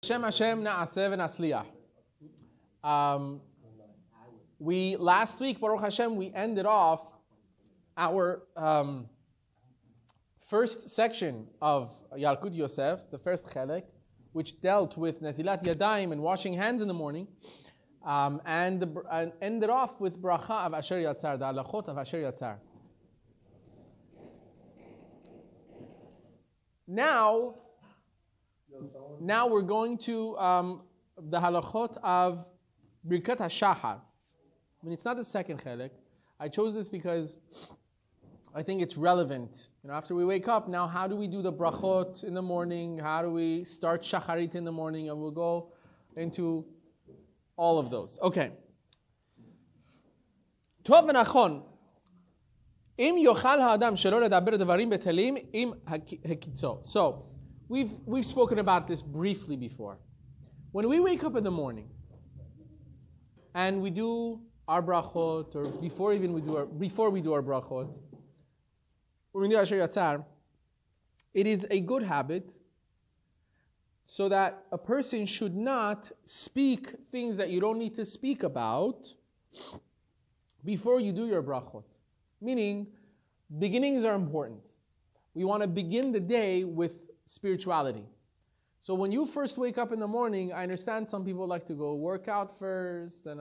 Hashem na'aseh v'nasliyah. We last week, Baruch Hashem, we ended off our first section of Yalkut Yosef, the first chelek, which dealt with Netilat Yadayim and washing hands in the morning, and ended off with bracha of Asher Yatzar, the halachot of Asher Yatzar. Now we're going to the halachot of Birkhot Hashahar. I mean, it's not the second chelek. I chose this because I think it's relevant. After we wake up, now how do we do the brachot in the morning? How do we start shacharit in the morning? And we'll go into all of those. Tov v'nachon. Im yochal ha'adam shelo ledaber devarim betelim im hakitzo. So, we've spoken about this briefly before. When we wake up in the morning and we do our brachot, or before we do our brachot, when we do Asher Yatzar, it is a good habit so that a person should not speak things that you don't need to speak about before you do your brachot. Meaning, beginnings are important. We want to begin the day with spirituality. So when you first wake up in the morning, I understand some people like to go work out first, and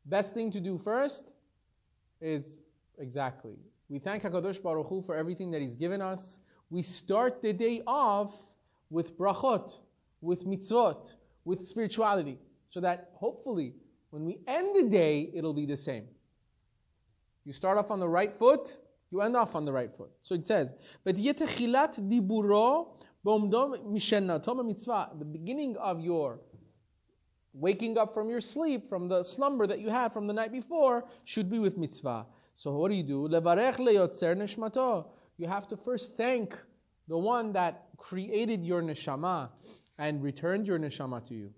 best thing to do first is exactly. We thank HaKadosh Baruch Hu for everything that He's given us. We start the day off with brachot, with mitzvot, with spirituality, so that hopefully when we end the day, it'll be the same. You start off on the right foot, you end off on the right foot. So it says, the beginning of your waking up from your sleep, from the slumber that you had from the night before, should be with mitzvah. So what do? You have to first thank the one that created your neshama and returned your neshama to you.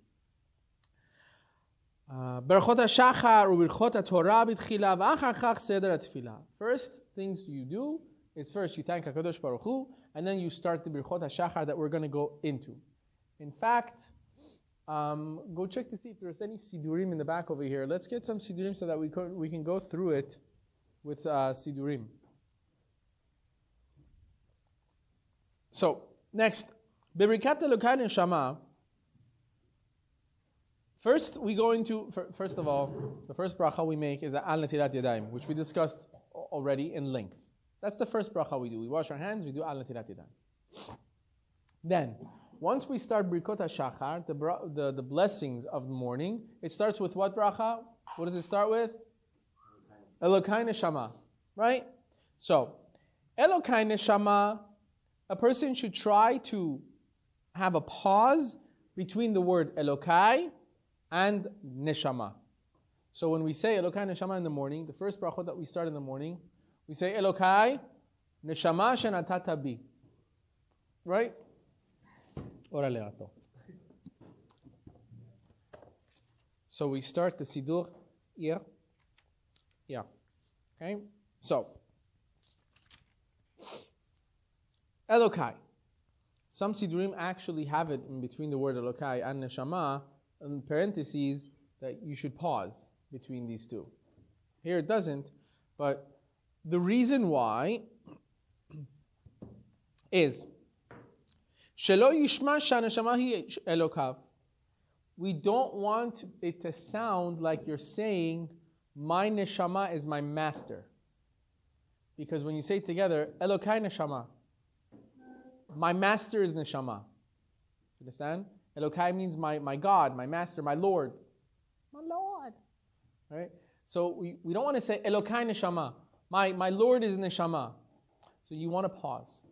Birkhot Hashahar u'Birkhot HaTorah b'tchila v'achar chach seder HaTfilah. First things you do is first you thank HaKadosh Baruch Hu, and then you start the Birkhot Hashahar that we're going to go into. In fact, go check to see if there's any sidurim in the back over here. Let's get some sidurim so that we can go through it with sidurim. So, next, Bebirkat Elokai Neshama. First of all, the first bracha we make is Al Netilat Yadayim, which we discussed already in length. That's the first bracha we do. We wash our hands, we do Al Netilat Yadayim. Then, once we start Birkhot Hashahar, the blessings of the morning, it starts with what bracha? What does it start with? Elokai Neshama. Right? So, Elokai Neshama, a person should try to have a pause between the word Elokai and Neshama. So when we say Elokai Neshama in the morning, the first brachot that we start in the morning, we say Elokai Neshama Shenatata Bi. Right? Orale ato. So we start the Sidur here. Yeah. Okay? So, Elokai. Some Sidurim actually have it in between the word Elokai and Neshama, in parentheses, that you should pause between these two. Here it doesn't, but the reason why is Shelo Yishma Shaneshama Hi Elokav. We don't want it to sound like you're saying, my neshama is my master. Because when you say it together, Elokai Neshama, my master is neshama. Understand? Elokai means my God, my master, my Lord. My Lord. Right? So we don't want to say Elokai Neshama. My Lord is neshama. So you want to pause.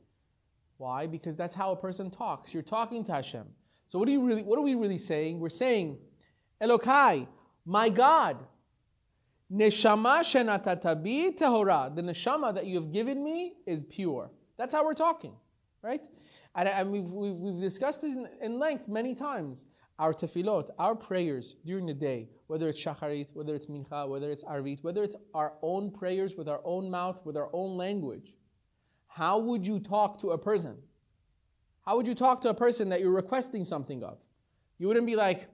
Why? Because that's how a person talks. You're talking to Hashem. So what are we really saying? We're saying, Elokai, my God, Neshama shenatata bi tehora. The neshama that you have given me is pure. That's how we're talking. Right? And we've discussed this in length many times. Our tefillot, our prayers during the day, whether it's shacharit, whether it's mincha, whether it's arvit, whether it's our own prayers with our own mouth, with our own language. How would you talk to a person? How would you talk to a person that you're requesting something of? You wouldn't be like,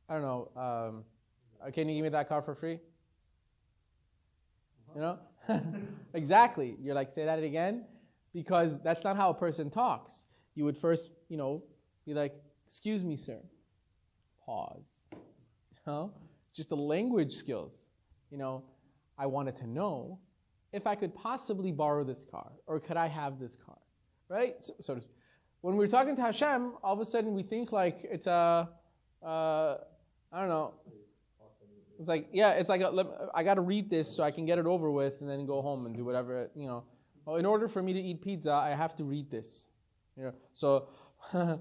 I don't know, can you give me that car for free? You know? Exactly. You're like, say that again? Because that's not how a person talks. You would first, be like, excuse me, sir. Pause. Just the language skills. I wanted to know if I could possibly borrow this car, or could I have this car, right? So when we're talking to Hashem, all of a sudden we think like it's I don't know. It's like, I got to read this so I can get it over with and then go home and do whatever, Well, in order for me to eat pizza, I have to read this. So, and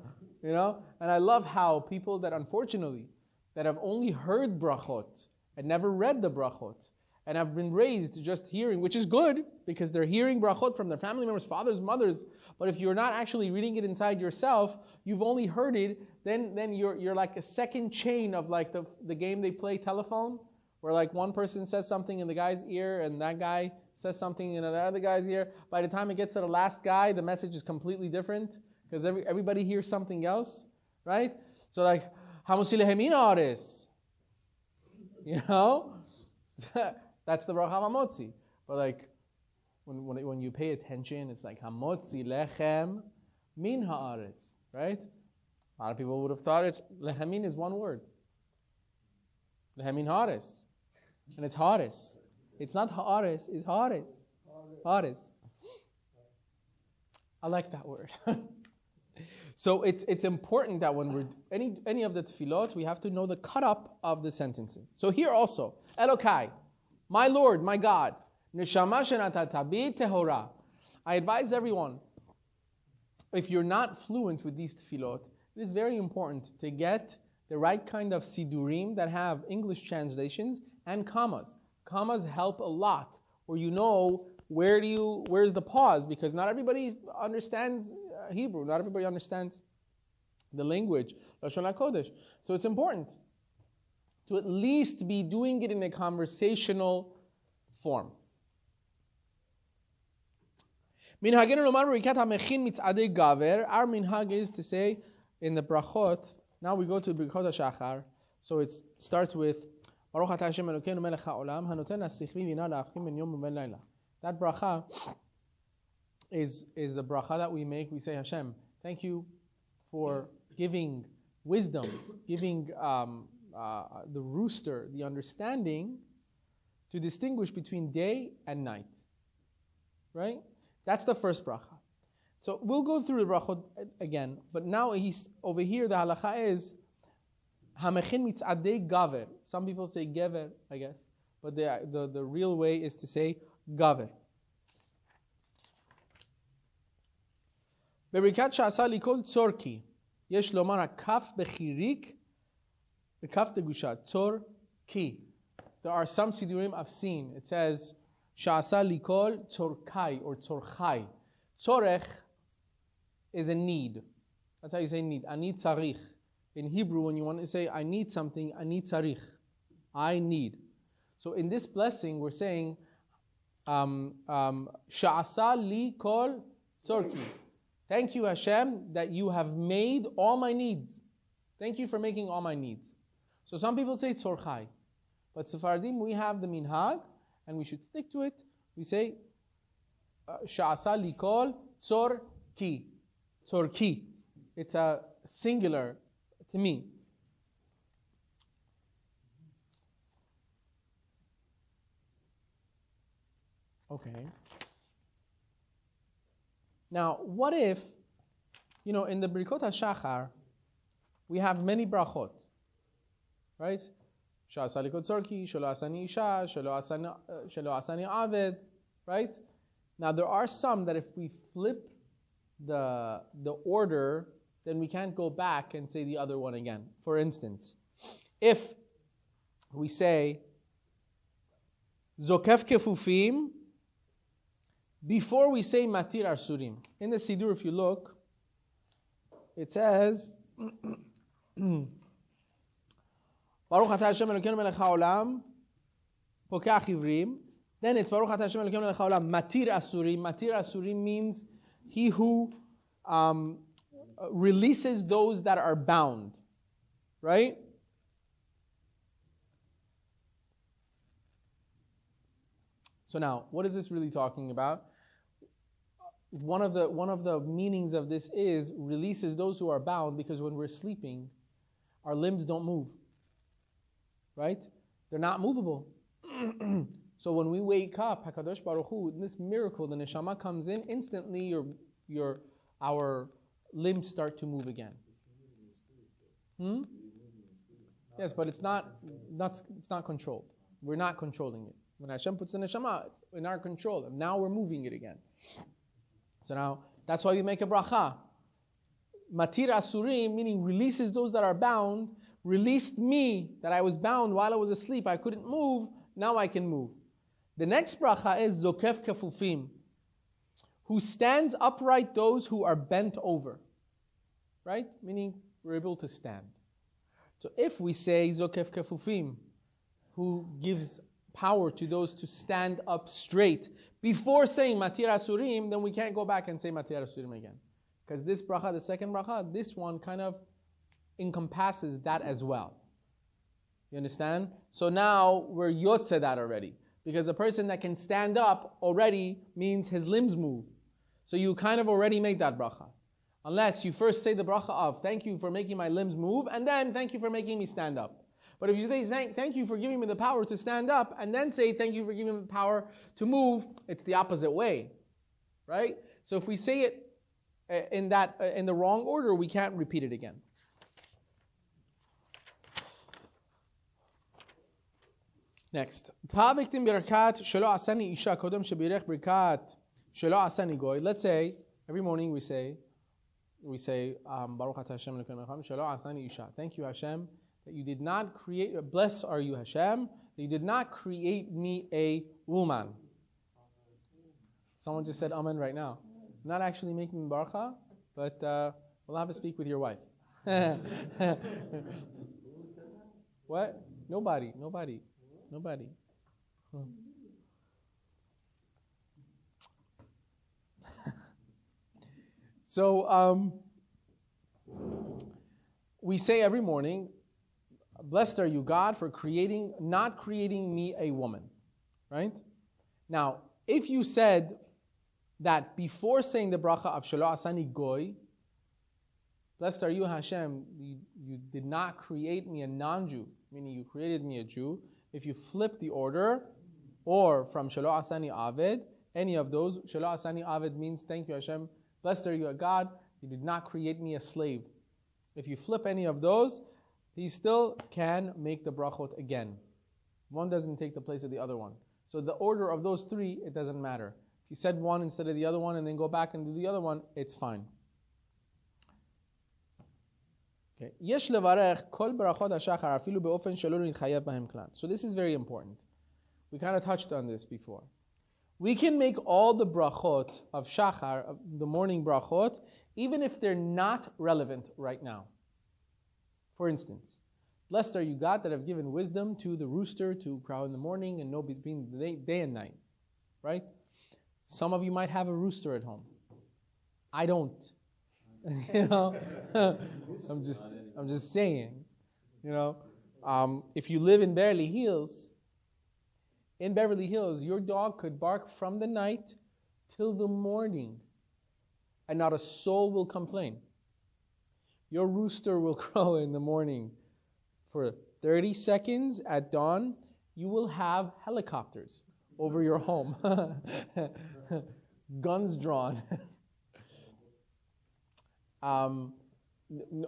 I love how people that unfortunately, that have only heard brachot and never read the brachot, and have been raised just hearing, which is good, because they're hearing brachot from their family members, fathers, mothers, but if you're not actually reading it inside yourself, you've only heard it, then you're like a second chain of like the game they play telephone, where like one person says something in the guy's ear, and that guy says something in the other guy's ear. By the time it gets to the last guy, the message is completely different, because everybody hears something else, right? So like, Hamusilehemin aris, that's the bracha hamotzi. But like, when you pay attention, it's like hamotzi lechem min haaretz, right? A lot of people would have thought it's lechemin is one word. Lechemin haaretz, and it's haaretz. It's not haaretz, it's haaretz. Haaretz. I like that word. So it's important that when we're any of the tefillot, we have to know the cut up of the sentences. So here also, Elokai, my Lord, my God, neshama shenatata bi tehora. I advise everyone, if you're not fluent with these tefillot, it is very important to get the right kind of sidurim that have English translations and commas. Commas help a lot, where you know where's the pause, because not everybody understands Hebrew, not everybody understands the language, Lashon HaKodesh. So it's important to at least be doing it in a conversational form. Our minhag is to say in the brachot, now we go to Birkhot Hashahar, so it starts with Baruch atah Hashem Elokeinu melech ha'olam hanoten hasichvi v'ina la'achim ben yom u'ben layla. That bracha is the bracha that we make. We say, Hashem, thank you for giving wisdom, giving the rooster the understanding to distinguish between day and night. Right? That's the first bracha. So we'll go through the brachot again, but now he's over here. The halacha is hamechin mitzadei gaver. Some people say gever, I guess, but the real way is to say gaver. Berikat sha'asa likol tzorki. Yesh lomar hakaf bechirik, bekaf degusha tzorki. There are some sidurim I've seen. It says sha'asa likol tzorkai or tzorchai. Tzorech is a need. That's how you say need. Ani tzarich. In Hebrew, when you want to say I need something, ani tzarich. I need. So in this blessing, we're saying sha'asa li kol tzorki. Thank you, Hashem, that you have made all my needs. Thank you for making all my needs. So some people say tzorchai. But Sephardim, we have the minhag, and we should stick to it. We say sha'asa li kol tzorki. Tzorki. It's a singular to me. Okay. Now, what if, in the Birkhot Hashahar, we have many brachot, right? Sha'asa likol tzorki, shelo asani isha, shelo asani aved, right? Now, there are some that if we flip the order, then we can't go back and say the other one again. For instance, if we say zokef kefufim before we say matir asurim. In the Siddur, if you look, it says Baruch atah Hashem Elokeinu melech ha'olam pokeach ivrim. Then it's Baruch atah Hashem Elokeinu melech ha'olam matir asurim. Matir asurim means he who releases those that are bound, right? So now, what is this really talking about? One of the meanings of this is releases those who are bound, because when we're sleeping, our limbs don't move, right? They're not movable. So when we wake up, HaKadosh Baruch Hu, in this miracle, the neshama comes in, instantly our limbs start to move again. Yes, but it's not controlled. We're not controlling it. When Hashem puts the neshama, it's in our control, and now we're moving it again. So now, that's why we make a bracha. Matir asurim, meaning releases those that are bound, released me, that I was bound while I was asleep, I couldn't move, now I can move. The next bracha is zokef kefufim, who stands upright those who are bent over. Right? Meaning, we're able to stand. So if we say zokef kefufim, who gives power to those to stand up straight, before saying Matir Asurim, then we can't go back and say Matir Asurim again. Because this bracha, the second bracha, this one kind of encompasses that as well. You understand? So now we're yotze that already. Because a person that can stand up already means his limbs move. So you kind of already made that bracha. Unless you first say the bracha of, thank you for making my limbs move, and then thank you for making me stand up. But if you say, thank you for giving me the power to stand up, and then say, thank you for giving me the power to move, it's the opposite way. Right? So if we say it in the wrong order, we can't repeat it again. Next. Let's say, every morning we say, Baruch Hashem Isha. Thank you, Hashem, that you did not create, blessed are you, Hashem, that you did not create me a woman. Someone just said amen right now. I'm not actually making barakah, but we'll have to speak with your wife. What? Nobody. So, we say every morning, blessed are you, God, for not creating me a woman. Right? Now, if you said that before saying the bracha of Shelo Asani Goy, blessed are you, Hashem, you did not create me a non-Jew, meaning you created me a Jew. If you flip the order, or from Shelo Asani Aved, any of those, Shelo Asani Aved means, thank you, Hashem, blessed are you, God, you did not create me a slave. If you flip any of those, he still can make the brachot again. One doesn't take the place of the other one. So the order of those three, it doesn't matter. If you said one instead of the other one and then go back and do the other one, it's fine. Okay. So this is very important. We kind of touched on this before. We can make all the brachot of Shachar, of the morning brachot, even if they're not relevant right now. For instance, blessed are you, God, that have given wisdom to the rooster to crow in the morning and know between day and night. Right? Some of you might have a rooster at home. I don't. You know, I'm just saying. You know, if you live in Beverly Hills, your dog could bark from the night till the morning, and not a soul will complain. Your rooster will crow in the morning for 30 seconds at dawn. You will have helicopters over your home, guns drawn. No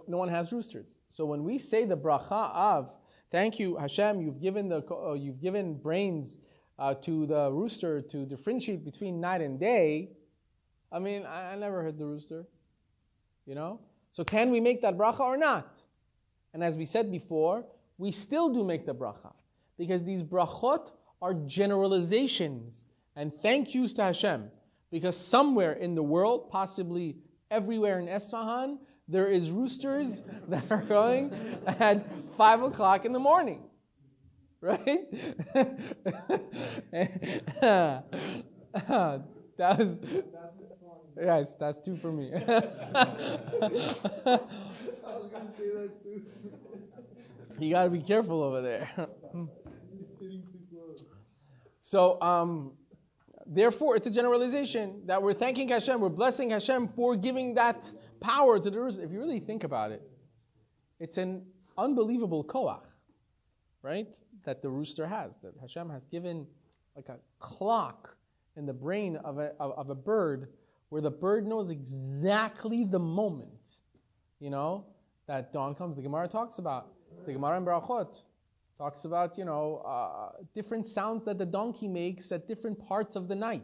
one has roosters. So when we say the bracha of, thank you, Hashem, you've given brains to the rooster to differentiate between night and day. I mean, I never heard the rooster. You know? So can we make that bracha or not? And as we said before, we still do make the bracha. Because these brachot are generalizations and thank yous to Hashem. Because somewhere in the world, possibly everywhere in Esfahan, there is roosters that are going at 5 o'clock in the morning. Right? Yes, that's 2 for me. I was going to say that too. You got to be careful over there. He's sitting too close. So, therefore, it's a generalization that we're thanking Hashem, we're blessing Hashem for giving that power to the rooster. If you really think about it, it's an unbelievable koach, right? That the rooster has, that Hashem has given like a clock in the brain of a bird, where the bird knows exactly the moment, that dawn comes. The Gemara talks about, the Gemara in Birkhot talks about, different sounds that the donkey makes at different parts of the night.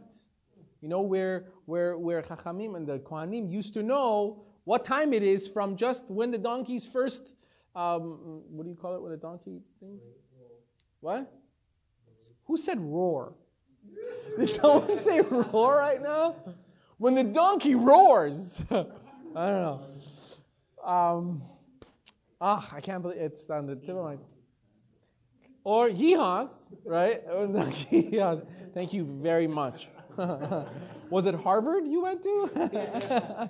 Where Chachamim and the Kohanim used to know what time it is from just when the donkey's first, what do you call it when the donkey things? What? Who said roar? Did someone say roar right now? When the donkey roars. I don't know. I can't believe it's on the tip of my... Or hee-haws, right? Or donkey hee-haws. Thank you very much. Was it Harvard you went to?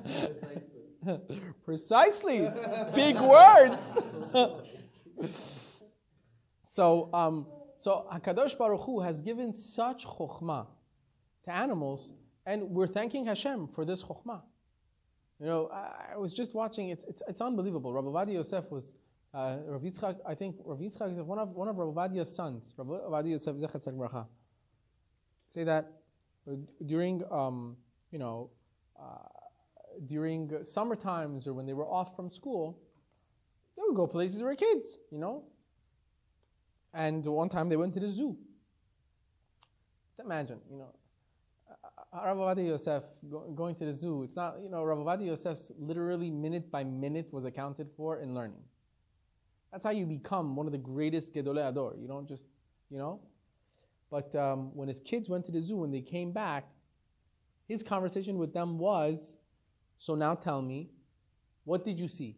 Precisely. Big words. So HaKadosh Baruch Hu has given such chokhmah to animals, and we're thanking Hashem for this chokhmah. I was just watching. It's unbelievable. Rabbi Ovadia Yosef was Rav Yitzchak. I think Rav Yitzchak is one of Rabbi Ovadia's sons. Rabbi Ovadia Yosef Zechat Tzedek Bracha. Say that during during summer times, or when they were off from school, they would go places where kids, And one time they went to the zoo. Imagine, Rav Ovadia Yosef going to the zoo. It's not, Rav Ovadia Yosef's literally minute by minute was accounted for in learning. That's how you become one of the greatest Gedolei Ador. You don't just, But when his kids went to the zoo, when they came back, his conversation with them was, so now tell me, what did you see?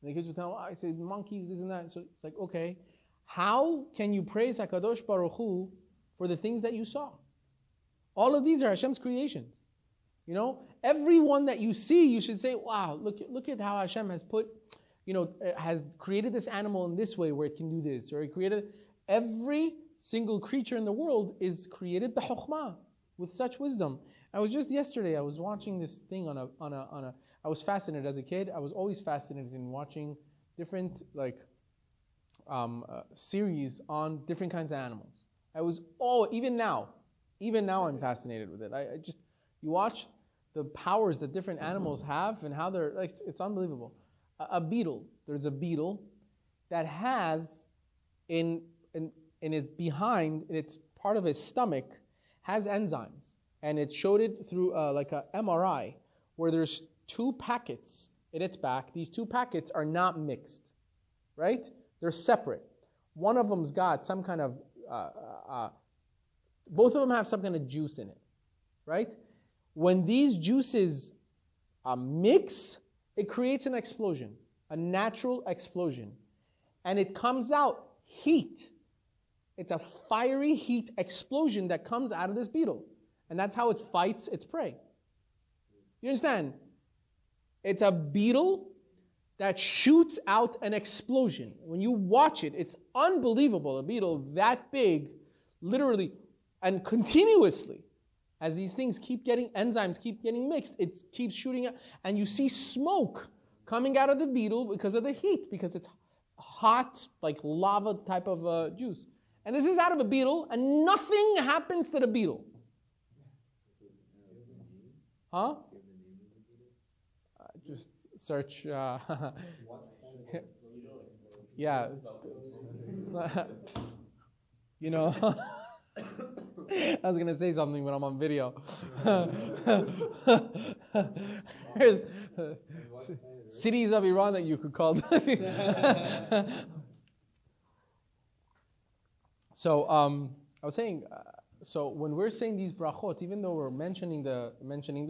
And the kids would tell him, I said monkeys, this and that. So it's like, okay, how can you praise HaKadosh Baruch Hu for the things that you saw? All of these are Hashem's creations. Every one that you see, you should say, wow, look at how Hashem has put, has created this animal in this way where it can do this. Or he created, every single creature in the world is created b'chokhmah, with such wisdom. I was just yesterday, I was watching this thing I was fascinated as a kid. I was always fascinated in watching different, series on different kinds of animals. Even now I'm fascinated with it. You watch the powers that different animals have and how they're, it's unbelievable. A beetle, there's a beetle that has in its behind, in its part of his stomach, has enzymes. And it showed it through like a MRI, where there's 2 packets in its back. These 2 packets are not mixed, right? They're separate. One of them's got some kind of, both of them have some kind of juice in it, right? When these juices mix, it creates an explosion, a natural explosion. And it comes out heat. It's a fiery heat explosion that comes out of this beetle. And that's how it fights its prey. You understand? It's a beetle that shoots out an explosion. When you watch it, it's unbelievable. A beetle that big, literally and continuously, as these things enzymes keep getting mixed, it keeps shooting out. And you see smoke coming out of the beetle because of the heat, because it's hot, like lava type of juice. And this is out of a beetle, and nothing happens to the beetle. Huh? Just search. Yeah. I was going to say something, but I'm on video. There's cities of Iran that you could call them. So I was saying, so when we're saying these brachot, even though we're mentioning the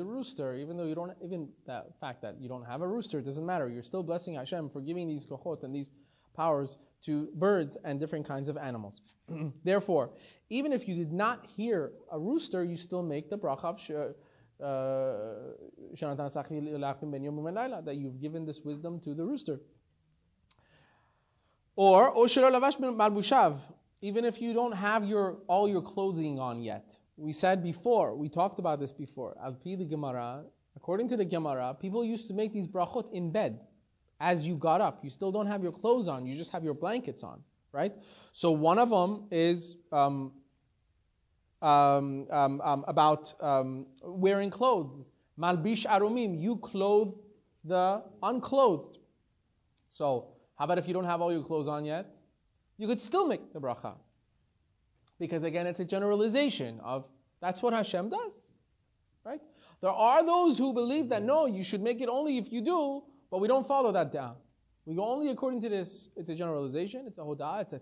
rooster, even though the fact that you don't have a rooster, it doesn't matter. You're still blessing Hashem for giving these kochot and these powers to birds and different kinds of animals. Therefore, even if you did not hear a rooster, you still make the bracha that you've given this wisdom to the rooster. Or even if you don't have all your clothing on yet. We said before, we talked about this before. Al-Pi the Gemara, according to the Gemara, people used to make these brachot in bed. As you got up, you still don't have your clothes on, you just have your blankets on, right? So one of them is about wearing clothes. Malbish arumim, you clothe the unclothed. So how about if you don't have all your clothes on yet? You could still make the bracha. Because again, it's a generalization of that's what Hashem does, right? There are those who believe that no, you should make it only if you do, but we don't follow that down. We go only according to this. It's a generalization, it's a hodah, it's a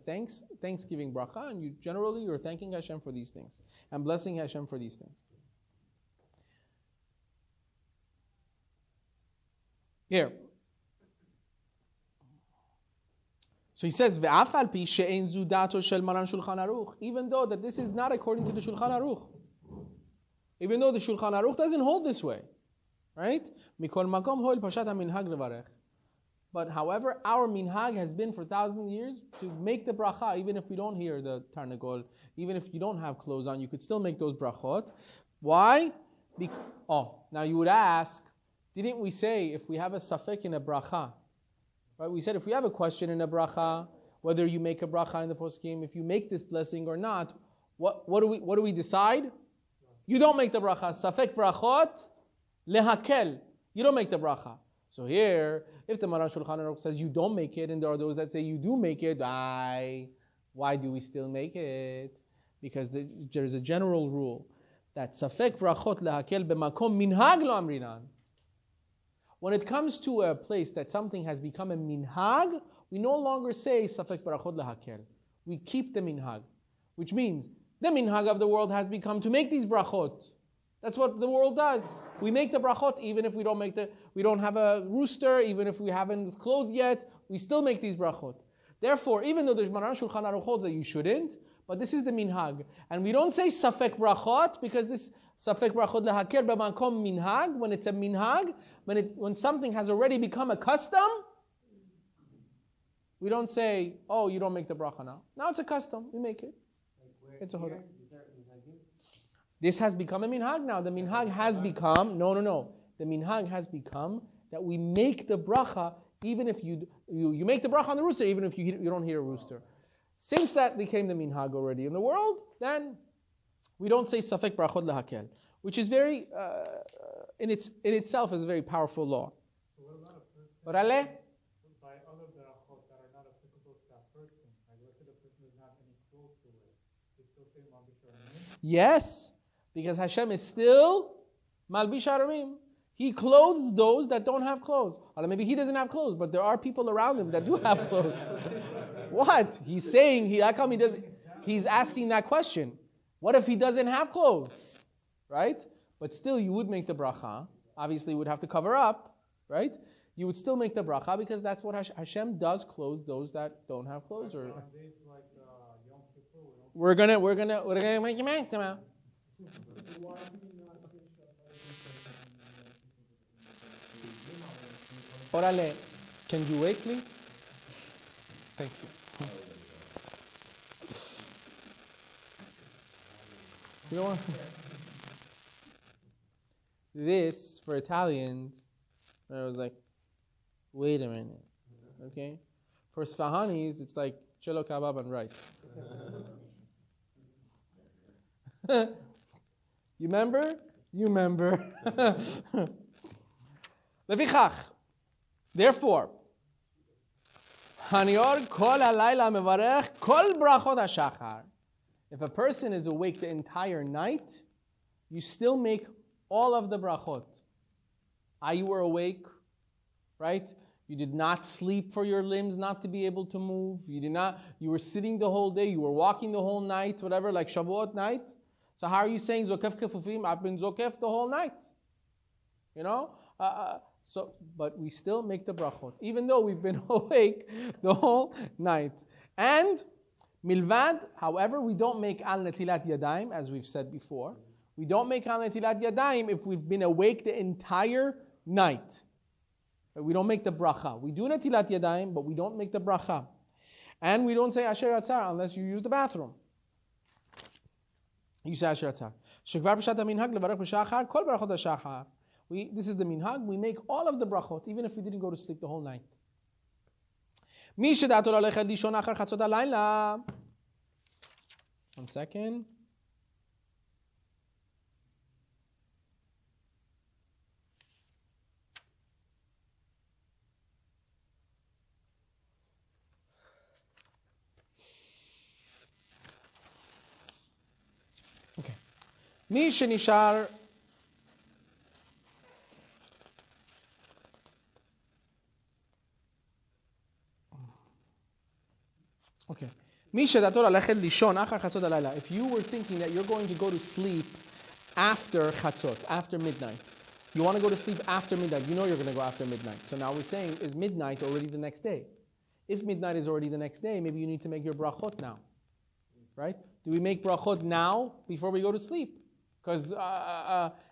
thanksgiving bracha, and you're thanking Hashem for these things and blessing Hashem for these things. Here. So he says, even though that this is not according to the Shulchan Aruch. Even though the Shulchan Aruch doesn't hold this way. Right? But however, our minhag has been for 1,000 years to make the bracha, even if we don't hear the tarnagol, even if you don't have clothes on, you could still make those brachot. Why? Now you would ask, didn't we say if we have a safek in a bracha, right? We said if we have a question in a bracha, whether you make a bracha in the poskim, if you make this blessing or not, what do we decide? You don't make the bracha. Safek brachot lehakel. You don't make the bracha. So here, if the Maran Shulchan Aruch says you don't make it, and there are those that say you do make it, why do we still make it? Because there's a general rule that safek brachot lehakel b'makom minhag lo amrinan. When it comes to a place that something has become a minhag, we no longer say safek brachot lehakel. We keep the minhag, which means the minhag of the world has become to make these brachot. That's what the world does. We make the brachot even if we don't have a rooster, even if we haven't clothed yet, we still make these brachot. Therefore, even though there's Maran Shulchan Aruch holds that you shouldn't, but this is the minhag. And we don't say safek brachot because this safek brachot lehakel b'makom minhag, when it's a minhag, when something has already become a custom, we don't say, oh, you don't make the bracha now. Now it's a custom, we make it. It's a hodah. This has become a minhag now. The minhag has become, no. The minhag has become that we make the bracha even if you make the bracha on the rooster, even if you don't hear a rooster. Since that became the minhag already in the world, then we don't say safek brachot lehakel, which is very, in itself is a very powerful law. So what about a person by other brachot that are not applicable to that person? Like let's say the person doesn't have any clothes to wear. They still say malbish aramim? Yes, because Hashem is still malbish aramim. He clothes those that don't have clothes. Or maybe he doesn't have clothes, but there are people around him that do have clothes. What? He's saying, he's asking that question. What if he doesn't have clothes? Right? But still you would make the bracha. Obviously you would have to cover up, right? You would still make the bracha because that's what Hashem does, clothe those that don't have clothes. Or we're gonna make him act tomorrow. Orale, can you wait, please? Thank you. You know what? This, for Italians, I was like, wait a minute. Okay? For Sfahanis, it's like cello kebab and rice. You remember? You remember. Levichach. Therefore, Hanior kol halayla mevarech kol brachot hashachar. If a person is awake the entire night, you still make all of the brachot. You were awake, right? You did not sleep for your limbs not to be able to move. You were sitting the whole day, you were walking the whole night, whatever, like Shavuot night. So how are you saying zokef kefufim? I've been zokef the whole night. You know? But we still make the brachot, even though we've been awake the whole night. And milvad, however, we don't make al netilat yadayim, as we've said before. We don't make Netilat Yadayim if we've been awake the entire night. We don't make the bracha. We do Netilat Yadayim, but we don't make the bracha. And we don't say Asher Yatzar unless you use the bathroom. You say Asher Yatzar. Shekvar b'shat minhag levarach b'shachar kol Birkhot Hashahar. This is the minhag. We make all of the brachot, even if we didn't go to sleep the whole night. Mi shedato lalecha lishon achar chatzot halayla. 1 second. Okay. Mi shenishar Okay. If you were thinking that you're going to go to sleep after chatzot, after midnight, you want to go to sleep after midnight, you know you're going to go after midnight. So now we're saying, is midnight already the next day? If midnight is already the next day, maybe you need to make your brachot now. Right? Do we make brachot now before we go to sleep? Because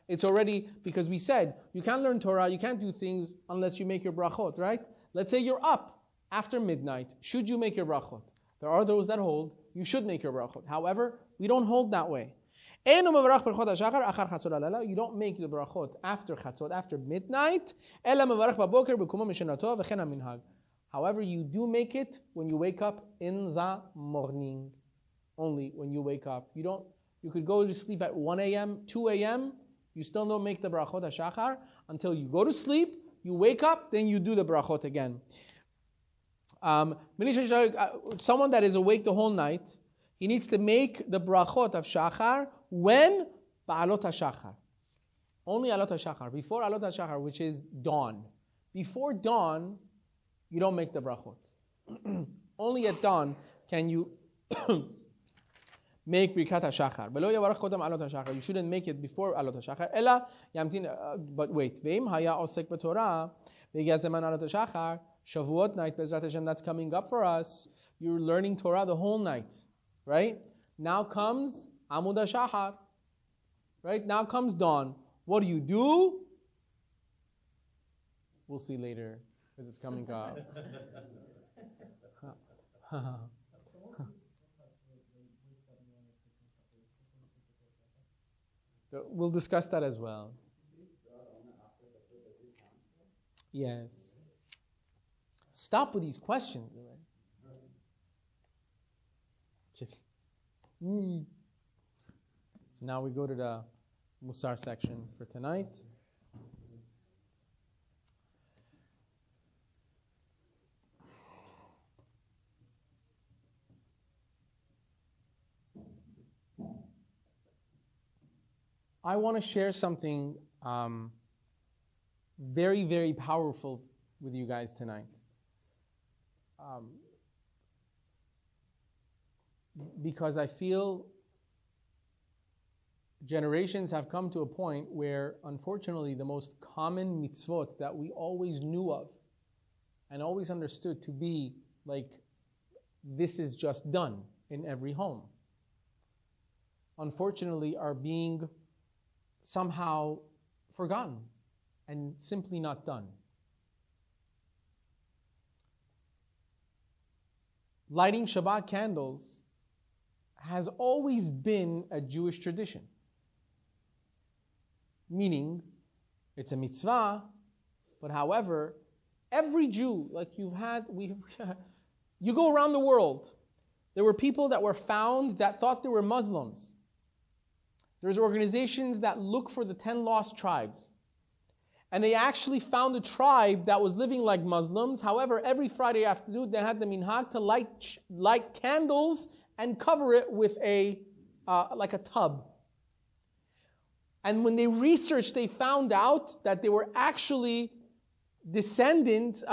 it's already, because we said, you can't learn Torah, you can't do things unless you make your brachot, right? Let's say you're up after midnight. Should you make your brachot? There are those that hold, you should make your brachot. However, we don't hold that way. You don't make the brachot after chatzot, after midnight. However, you do make it when you wake up in the morning. Only when you wake up. You could go to sleep at 1 a.m., 2 a.m., you still don't make the Birkhot Hashahar until you go to sleep, you wake up, then you do the brachot again. Someone that is awake the whole night, he needs to make the brachot of Shachar when? Ba'alot HaShachar. Only Alot HaShachar. Before Alot HaShachar, which is dawn. Before dawn, you don't make the brachot. Only at dawn can you make Birkat HaShachar. You shouldn't make it before Alot HaShachar. But wait. Ve'im haya osek b'Torah v'yigaz zeman Alot HaShachar. Shavuot night, Bezrat Hashem, that's coming up for us. You're learning Torah the whole night, right? Now comes Amud HaShachar, right? Now comes dawn. What do? We'll see later, because it's coming up. We'll discuss that as well. Yes. Stop with these questions. So now we go to the Mussar section for tonight. I want to share something very, very powerful with you guys tonight. Because I feel generations have come to a point where, unfortunately, the most common mitzvot that we always knew of and always understood to be like, this is just done in every home, unfortunately are being somehow forgotten and simply not done. Lighting Shabbat candles has always been a Jewish tradition. Meaning, it's a mitzvah, but however, every Jew, like you go around the world, there were people that were found that thought they were Muslims. There's organizations that look for the 10 lost tribes. And they actually found a tribe that was living like Muslims. However, every Friday afternoon, they had the minhag to light candles and cover it with like a tub. And when they researched, they found out that they were actually descendants,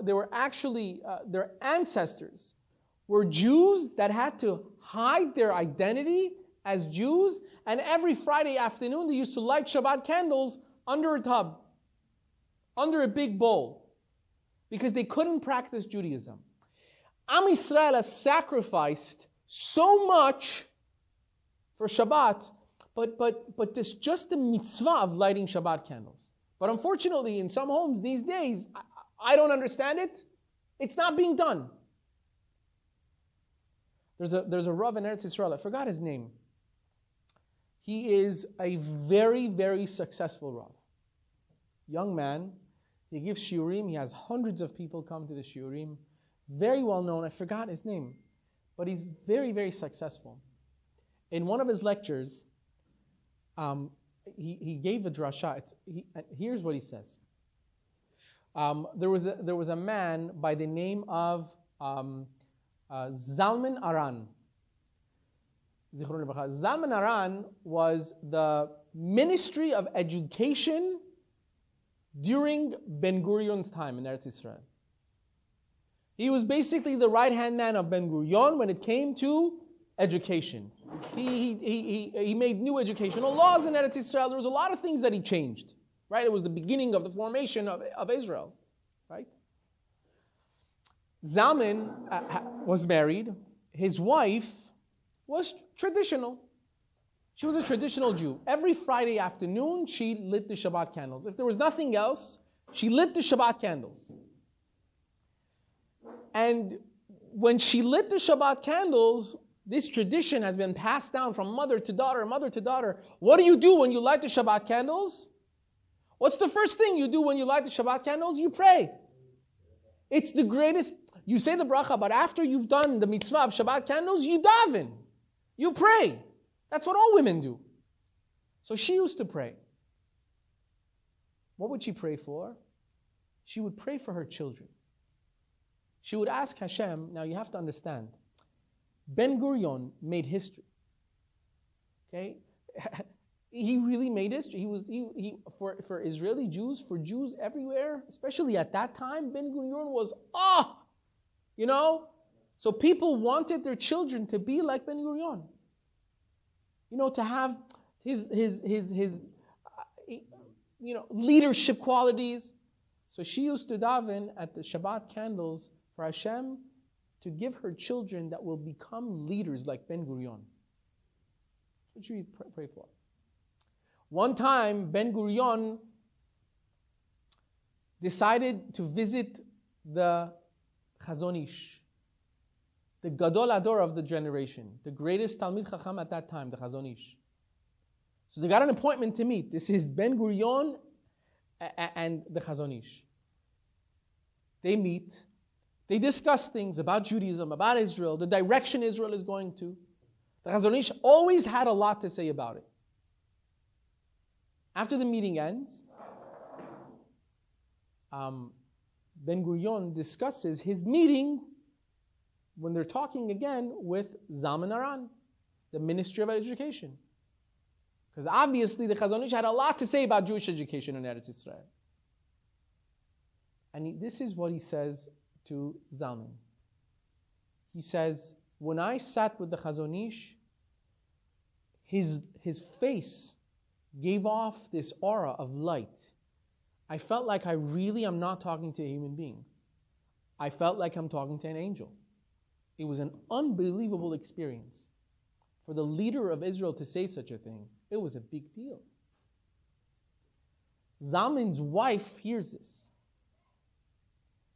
their ancestors were Jews that had to hide their identity as Jews. And every Friday afternoon, they used to light Shabbat candles under a tub, under a big bowl, because they couldn't practice Judaism. Am Yisrael has sacrificed so much for Shabbat, But this just the mitzvah of lighting Shabbat candles. But unfortunately, in some homes these days, I don't understand it. It's not being done. There's a Rav in Eretz Yisrael, I forgot his name. He is a very, very successful Rav. Young man. He gives shiurim. He has hundreds of people come to the shiurim. Very well known. I forgot his name. But he's very, very successful. In one of his lectures, he gave a drasha. Here's what he says. There was a man by the name of Zalman Aran. Zalman Aran was the Ministry of Education during Ben Gurion's time in Eretz Yisrael. He was basically the right-hand man of Ben Gurion when it came to education. He made new educational laws in Eretz Yisrael. There was a lot of things that he changed. Right? It was the beginning of the formation of Israel. Right? Zalman was married. His wife was traditional. She was a traditional Jew. Every Friday afternoon, she lit the Shabbat candles. If there was nothing else, she lit the Shabbat candles. And when she lit the Shabbat candles, this tradition has been passed down from mother to daughter, mother to daughter. What do you do when you light the Shabbat candles? What's the first thing you do when you light the Shabbat candles? You pray. It's the greatest. You say the bracha, but after you've done the mitzvah of Shabbat candles, you daven. You pray. That's what all women do. So she used to pray. What would she pray for? She would pray for her children. She would ask Hashem, now you have to understand, Ben Gurion made history. Okay? He really made history. He for Israeli Jews, for Jews everywhere, especially at that time, Ben Gurion was, So people wanted their children to be like Ben Gurion. To have his leadership qualities. So she used to daven at the Shabbat candles for Hashem to give her children that will become leaders like Ben Gurion. That's what she pray for. One time, Ben Gurion decided to visit the Chazon Ish, the Gadol Ador of the generation, the greatest Talmid Chacham at that time, the Chazon Ish. So they got an appointment to meet. This is Ben Gurion and the Chazon Ish. They meet. They discuss things about Judaism, about Israel, the direction Israel is going to. The Chazon Ish always had a lot to say about it. After the meeting ends, Ben Gurion discusses his meeting when they're talking again with Zalman Aran, the Ministry of Education. Because obviously the Chazon Ish had a lot to say about Jewish education in Eretz Yisrael. And this is what he says to Zalman. He says, when I sat with the Chazon Ish, his face gave off this aura of light. I felt like I really am not talking to a human being. I felt like I'm talking to an angel. It was an unbelievable experience. For the leader of Israel to say such a thing, it was a big deal. Zalman's wife hears this.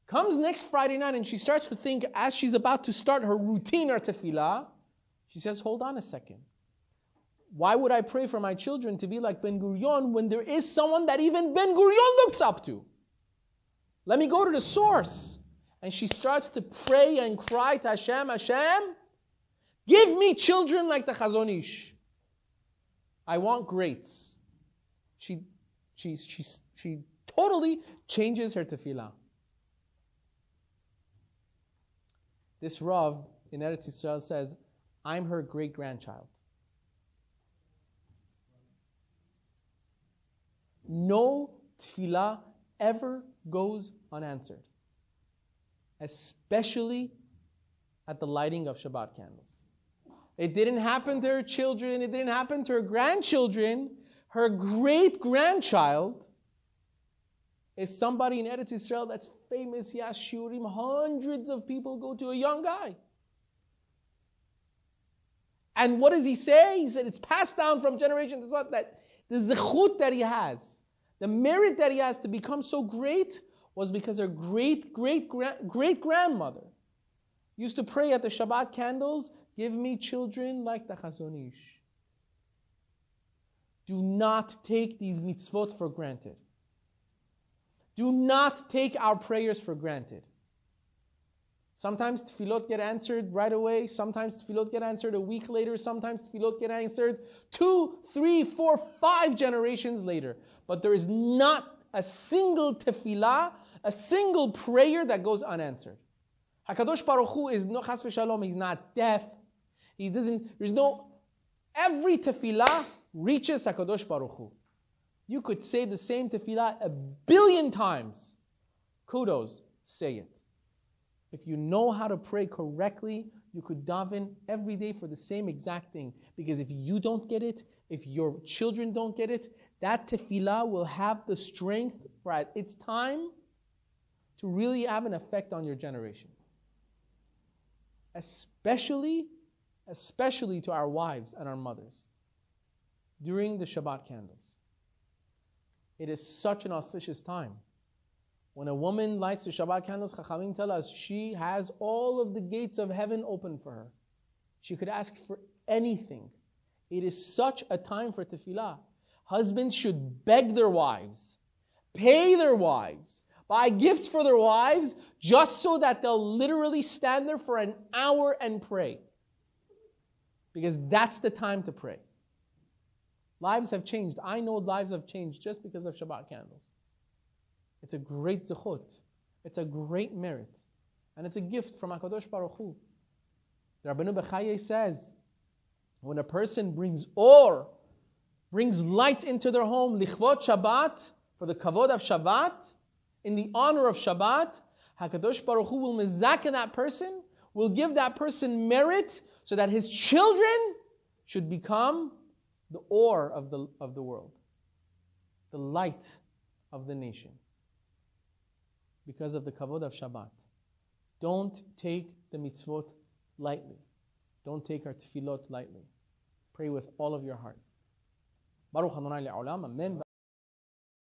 Comes next Friday night and she starts to think, as she's about to start her routine or tefillah, she says, hold on a second. Why would I pray for my children to be like Ben Gurion when there is someone that even Ben Gurion looks up to? Let me go to the source. And she starts to pray and cry to Hashem, Hashem, give me children like the Chazon Ish. I want greats. She totally changes her tefillah. This Rav in Eretz Yisrael says, I'm her great-grandchild. No tefillah ever goes unanswered, especially at the lighting of Shabbat candles. It didn't happen to her children, it didn't happen to her grandchildren. Her great-grandchild is somebody in Eretz Yisrael that's famous. He has shiurim. Hundreds of people go to a young guy. And what does he say? He said it's passed down from generation to what? That the zechut that he has, the merit that he has to become so great was because her great-grandmother used to pray at the Shabbat candles, give me children like the Chazon Ish. Do not take these mitzvot for granted. Do not take our prayers for granted. Sometimes tefillot get answered right away. Sometimes tefillot get answered a week later. Sometimes tefillot get answered 2, 3, 4, 5 generations later. But there is not a single tefillah, a single prayer that goes unanswered. HaKadosh Baruch Hu is no chas v'shalom. He's not deaf. He doesn't. There's no. Every tefillah reaches HaKadosh Baruch Hu. You could say the same tefillah 1,000,000,000 times. Kudos, say it. If you know how to pray correctly, you could daven every day for the same exact thing. Because if you don't get it, if your children don't get it, that tefillah will have the strength for at its time to really have an effect on your generation. Especially to our wives and our mothers during the Shabbat candles. It is such an auspicious time. When a woman lights the Shabbat candles, Chachamim tell us she has all of the gates of heaven open for her. She could ask for anything. It is such a time for tefillah. Husbands should beg their wives, pay their wives, buy gifts for their wives, just so that they'll literally stand there for an hour and pray. Because that's the time to pray. Lives have changed. I know lives have changed just because of Shabbat candles. It's a great zechut. It's a great merit. And it's a gift from HaKadosh Baruch Hu. The Rabbeinu Bechaye says, when a person brings or, brings light into their home, lichvot Shabbat, for the kavod of Shabbat, in the honor of Shabbat, HaKadosh Baruch Hu will mezakeh that person, will give that person merit, so that his children should become the ore of the world, the light of the nation, because of the kavod of Shabbat. Don't take the mitzvot lightly. Don't take our tefillot lightly. Pray with all of your heart. Baruch Adonai le'olam. Amen.